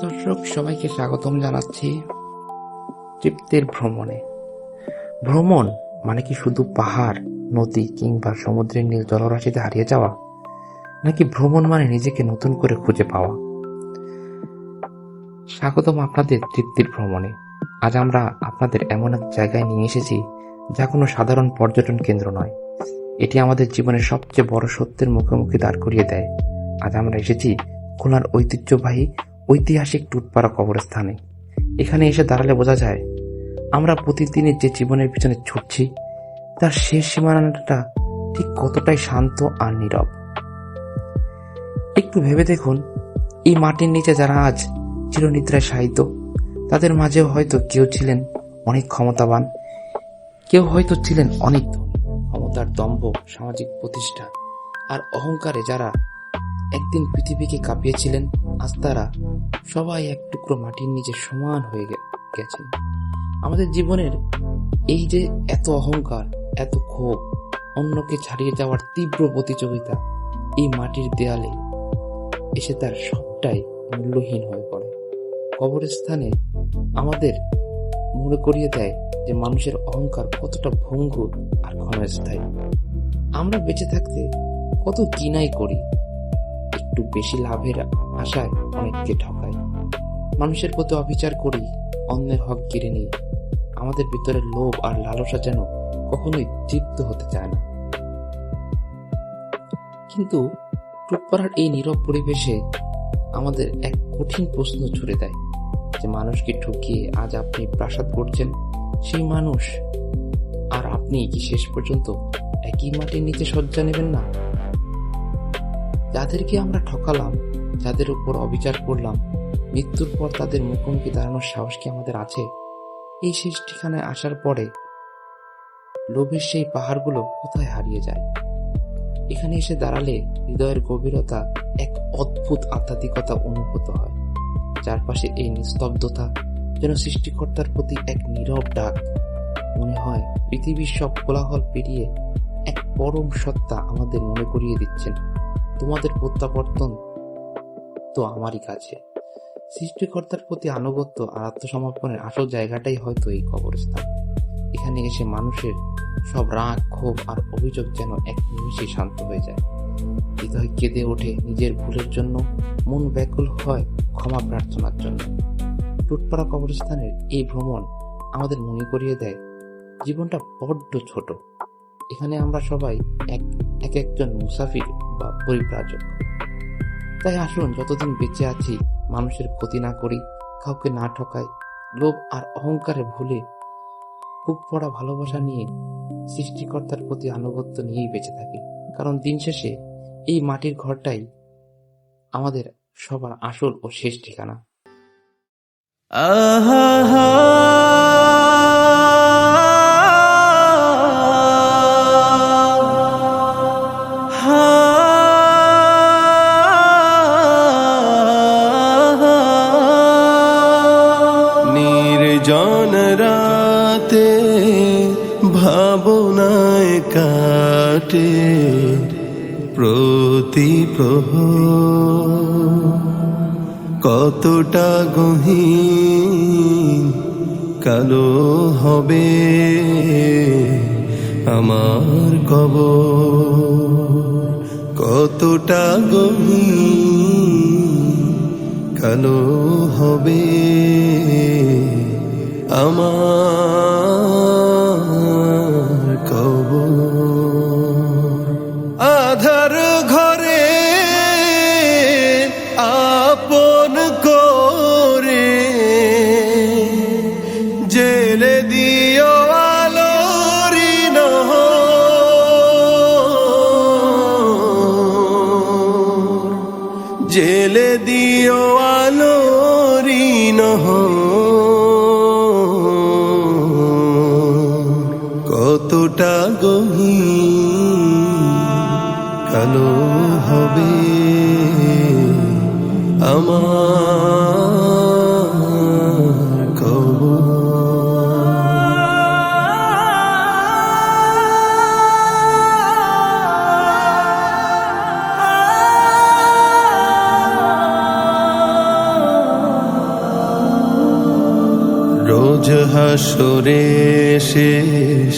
দর্শক, সবাইকে স্বাগতম জানাচ্ছি তৃপ্তির ভ্রমণে। ভ্রমণ মানে কি শুধু পাহাড়, নদী কিংবা সমুদ্রের নীল জলরাশিতে হারিয়ে যাওয়া, নাকি ভ্রমণ মানে নিজেকে নতুন করে খুঁজে পাওয়া? স্বাগতম আপনাদের তৃপ্তির ভ্রমণে। আজ আমরা আপনাদের এমন এক জায়গায় নিয়ে এসেছি যা কোনো সাধারণ পর্যটন কেন্দ্র নয়। এটি আমাদের জীবনের সবচেয়ে বড় সত্যের মুখোমুখি দাঁড় করিয়ে দেয়। আজ আমরা এসেছি খুলনার ঐতিহাসিক টুটপাড়া কবরস্থানে। এখানে এসে দাঁড়ালে বোঝা যায় আমরা প্রতিদিনের যে জীবনের পিছনে ছুটছি তার শেষ সীমানাটা ঠিক কতটাই শান্ত আর নীরব। একটু ভেবে দেখুন, এই মাটির নিচে যারা আজ চিরনিদ্রায় শায়িত, তাদের মাঝেও হয়তো কেউ ছিলেন অনেক ক্ষমতাবান, কেউ হয়তো ছিলেন অনেক ধনী। ক্ষমতার দম্ভ, সামাজিক প্রতিষ্ঠা আর অহংকারে যারা একদিন পৃথিবীকে কাঁপিয়েছিলেন, আজ তারা সবাই এক টুকরো মাটির নিচে সমান হয়ে গেছেন। আমাদের জীবনের এই যে এত অহংকার, এত ক্ষোভ, অন্যকে ছাড়িয়ে যাওয়ার তীব্র প্রতিযোগিতা, এই মাটির দেয়ালে এসে তার সবটাই মূল্যহীন হয়ে পড়ে। কবরস্থানে আমাদের মনে করিয়ে দেয় যে মানুষের অহংকার কতটা ভঙ্গুর আর ক্ষণস্থায়ী। আমরা বেঁচে থাকতে কত কিনাই করি, একটু বেশি লাভের আশায় অনেককে ঠকাই, মানুষের প্রতি অবিচার করি, অন্যের হক কেড়ে নেই। আমাদের ভিতরে লোভ আর লালসা যেন কখনোই তৃপ্ত হতে চায় না। কিন্তু টুটপাড়ার এই নীরব পরিবেশে আমাদের এক কঠিন প্রশ্ন ছুড়ে দেয় যে মানুষকে ঠকিয়ে আজ আপনি প্রাসাদ করছেন, সেই মানুষ আর আপনি কি শেষ পর্যন্ত একই মাটির নিচে শয্যা নেবেন না? যাদেরকে আমরা ঠকালাম, যাদের উপর অবিচার করলাম, মৃত্যুর পর তাদের মুখোমুখি দাঁড়ানোর সাহস কি আমাদের আছে? এই শেষ ঠিকানায় আসার পরে লোভের সেই পাহাড়গুলো কোথায় হারিয়ে যায়? এখানে এসে দাঁড়ালে হৃদয়ের গভীরতা, এক অদ্ভুত আধ্যাত্মিকতা অনুভূত হয়। চারপাশে এই নিস্তব্ধতা যেন সৃষ্টিকর্তার প্রতি এক নীরব ডাক। মনে হয় পৃথিবীর সব কোলাহল পেরিয়ে এক পরম সত্তা আমাদের মনে করিয়ে দিচ্ছেন, তোমাদের প্রত্যাবর্তন তো আমারই কাছে। সৃষ্টিকর্তার প্রতি আনুগত্য আর আত্মসমর্পণের আসল জায়গাটাই হয়তো এই কবরস্থান। এখানে এসে মানুষের সব রাগ, ক্ষোভ আর অভিযোগ যেন এক নিমিষে শান্ত হয়ে যায়। হৃদয় কেঁদে ওঠে নিজের ভুলের জন্য, মন ব্যাকুল হয় ক্ষমা প্রার্থনার জন্য। টুটপাড়া কবরস্থানের এই ভ্রমণ আমাদের মনে করিয়ে দেয় জীবনটা বড্ড ছোট। এখানে আমরা সবাই একজন মুসাফির বা পরিব্রাজক। তাই আসুন, যতদিন বেঁচে আছি মানুষের ক্ষতি না করি, কাউকে না ঠকাই, লোভ আর অহংকারে ভুলে বুক পড়া ভালোবাসা নিয়ে সৃষ্টিকর্তার প্রতি আনুগত্য নিয়েই বেঁচে থাকি। কারণ দিন শেষে এই মাটির ঘরটাই আমাদের সবার আসল ও শেষ ঠিকানা। নির্জন রাতে ভাবনায় কাটে প্রতি প্রহর, কতটা গহীন কালো হবে আমার কবর, কতটা গহীন কালো হবে আমার কবর। আধার ঘরে আপন করে জেলে দিও আলোরি নহর, জেলে দিও আলোরি নহর, কতটা গহীন কালো হবে আমার কবর। হাসরে শেষ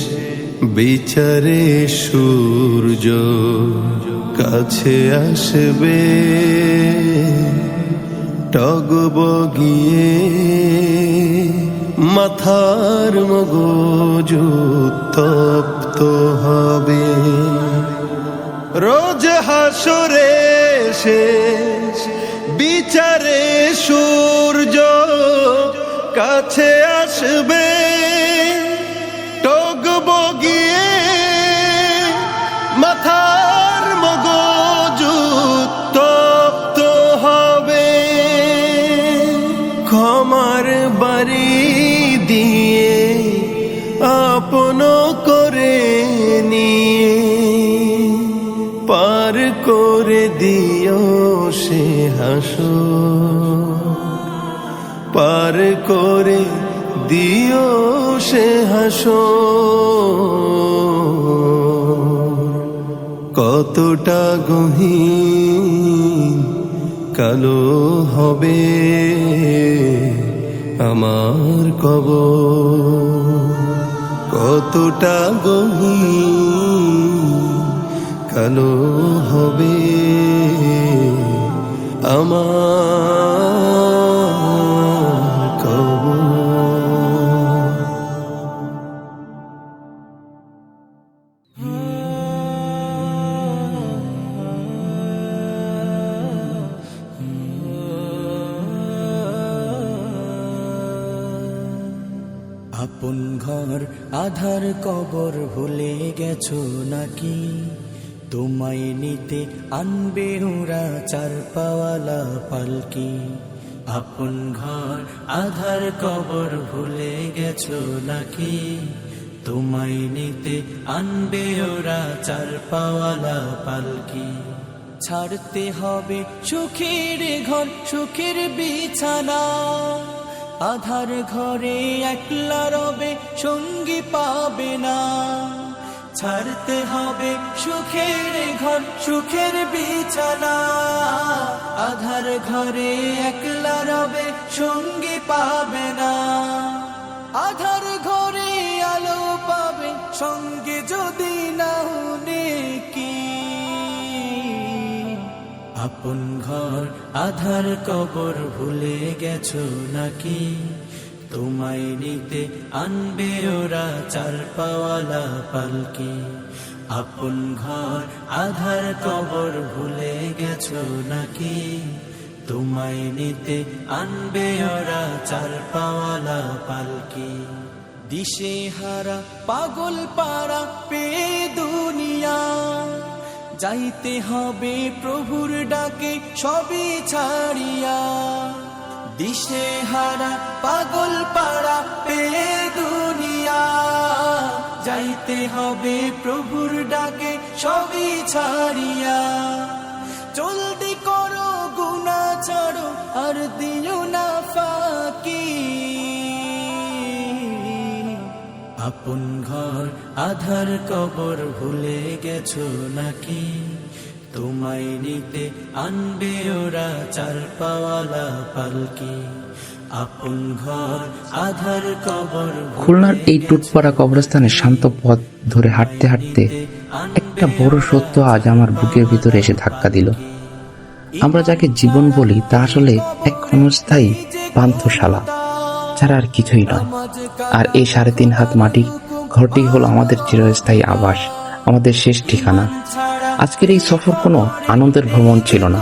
বিচারে সূর্য কাছে আসবে টগবগিয়ে মাথার মগজ তপ্ত হবে রোজ হাসরে শেষ বিচারে সূর্য কাছে আসবে টগবগিয়ে মাথার মগজ তপ্ত হবে ক্ষমার বাড়ি দিয়ে আপন করে নিয়ে পার করে দিও সে হাসর পার করে দিও সে হাসর কতটা গহীন কালো হবে আমার কবর কতটা গহীন কালো হবে আমার কবর আপন ঘর আধার কবর ভুলে গেছো নাকি তোমায় নিতে আনবে ওরা চার পাওয়ালা পালকি আপন ঘর আধার কবর ভুলে গেছো নাকি তোমায় নিতে আনবে ওরা চার পাওয়ালা পালকি ছাড়তে হবে সুখের ঘর সুখের বিছানা আধার ঘরে একলা রবে সঙ্গী পাবে না ছাড়তে হবে সুখের ঘর সুখের বিছানা আধার ঘরে একলা রবে সঙ্গী পাবে না আধার ঘরে আলো পাবে সঙ্গে যদি না নেকি আপন ঘর আধার কবর ভুলে গেছো নাকি তোমায় নিতে আনবে ওরা চার পাওয়ালা পালকি আপন ঘর আধার কবর ভুলে গেছো নাকি তোমায় নিতে আনবে ওরা চার পাওয়ালা পালকি দিশে হারা পাগল পাড়া পে দুনিয়া যাইতে হবে প্রভুর ডাকে সবই ছাড়িয়া দিশে হারা পাগল পাড়া পে দুনিয়া যাইতে হবে প্রভুর ডাকে সবই ছাড়িয়া জলদি করো গুনাহ ছাড়ো আর দিও না ফাঁকি আপন ঘর আধার কবর ভুলে গেছো নাকি তোমায় নিতে আনবে ওরা চার পাওয়ালা পালকি আপন ঘর আধার কবর খুলনার এই টুটপাড়া কবরস্থানের শান্ত পথ ধরে হাঁটতে হাঁটতে একটা বড় সত্য আজ আমার বুকের ভিতরে এসে ধাক্কা দিল। আমরা যাকে জীবন বলি তা আসলে এক ক্ষণস্থায়ী পান্থশালা ছাড়া আর কিছুই নয়। আর এই 3.5 হাত মাটির ঘরটি হলো আমাদের চিরস্থায়ী আবাস, আমাদের শেষ ঠিকানা। আজকের এই সফর কোনো আনন্দের ভ্রমণ ছিল না,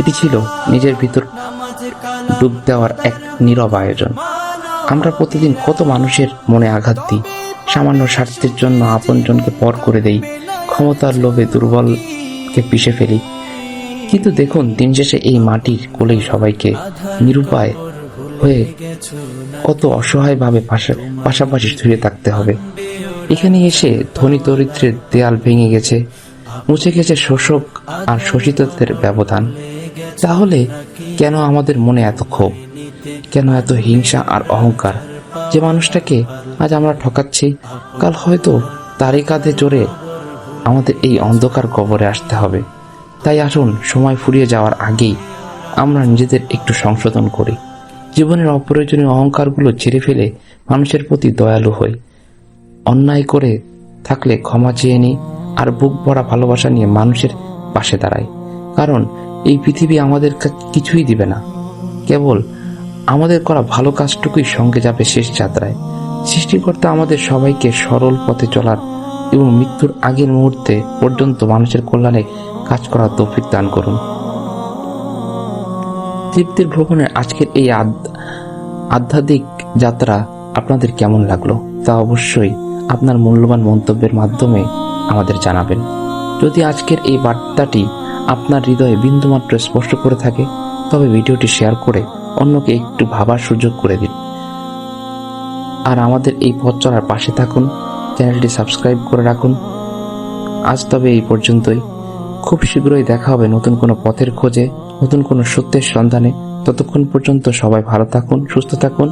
এটি ছিল নিজের ভিতর ডুব দেওয়ার এক নীরব আয়োজন। আমরা প্রতিদিন কত মানুষের মনে আঘাত দিই, সামান্য স্বার্থের জন্য আপনজনকে পর করে দেই, ক্ষমতার লোভে দুর্বলকে পিষে ফেলি। কিন্তু দেখুন, দিন শেষে এই মাটির কোলেই সবাইকে নিরুপায় হয়ে কত অসহায়ভাবে পাশাপাশি শুয়ে থাকতে হবে। এখানে এসে ধনী দরিদ্রের দেয়াল ভেঙে গেছে, মুছে গেছে শোষক আর শোষিতদের ব্যবধান। তাহলে কেন আমাদের মনে এত ক্ষোভ, কেন এত হিংসা আর অহংকার? যে মানুষটাকে আজ আমরা ঠকাচ্ছি, কাল হয়তো তারই কাঁধে চড়ে আমাদের এই অন্ধকার কবরে আসতে হবে। তাই আসুন, সময় ফুরিয়ে যাওয়ার আগেই আমরা নিজেদের একটু সংশোধন করি, জীবনের অপ্রয়োজনীয় অহংকারগুলো ছেড়ে ফেলে মানুষের প্রতি দয়ালু হই, অন্যায় করে থাকলে ক্ষমা চেয়ে নিই, আর বুক ভরা ভালোবাসা নিয়ে মানুষের পাশে দাঁড়াই। কারণ এই পৃথিবী আমাদের কিছুই দিবে না, কেবল আমাদের করা ভালো কাজটুকুই সঙ্গে যাবে শেষ যাত্রায়। সৃষ্টিকর্তা আমাদের সবাইকে সরল পথে চলার এবং মৃত্যুর আগের মুহূর্তে পর্যন্ত মানুষের কল্যাণে কাজ করার তৌফিক দান করুন। তৃপ্তির ভ্রমণের আজকের এই আধ্যাত্মিক যাত্রা আপনাদের কেমন লাগলো তা অবশ্যই আপনার মূল্যবান মন্তব্যের মাধ্যমে আমাদের জানাবেন। যদি আজকের এই বার্তাটি আপনার হৃদয়ে বিন্দুমাত্র স্পর্শ করে থাকে, তবে ভিডিওটি শেয়ার করে অন্যকে একটু ভাবার সুযোগ করে দিন। আর আমাদের এই পথ চলার পাশে থাকুন, চ্যানেলটি সাবস্ক্রাইব করে রাখুন। আজ তবে এই পর্যন্তই। খুব শীঘ্রই দেখা হবে নতুন কোনো পথের খোঁজে, নতুন কোনো সত্যের সন্ধানে। ততক্ষণ পর্যন্ত সবাই ভালো থাকুন, সুস্থ থাকুন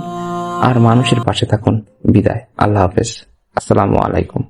আর মানুষের পাশে থাকুন। বিদায়। আল্লাহ হাফেজ। আসসালামু আলাইকুম।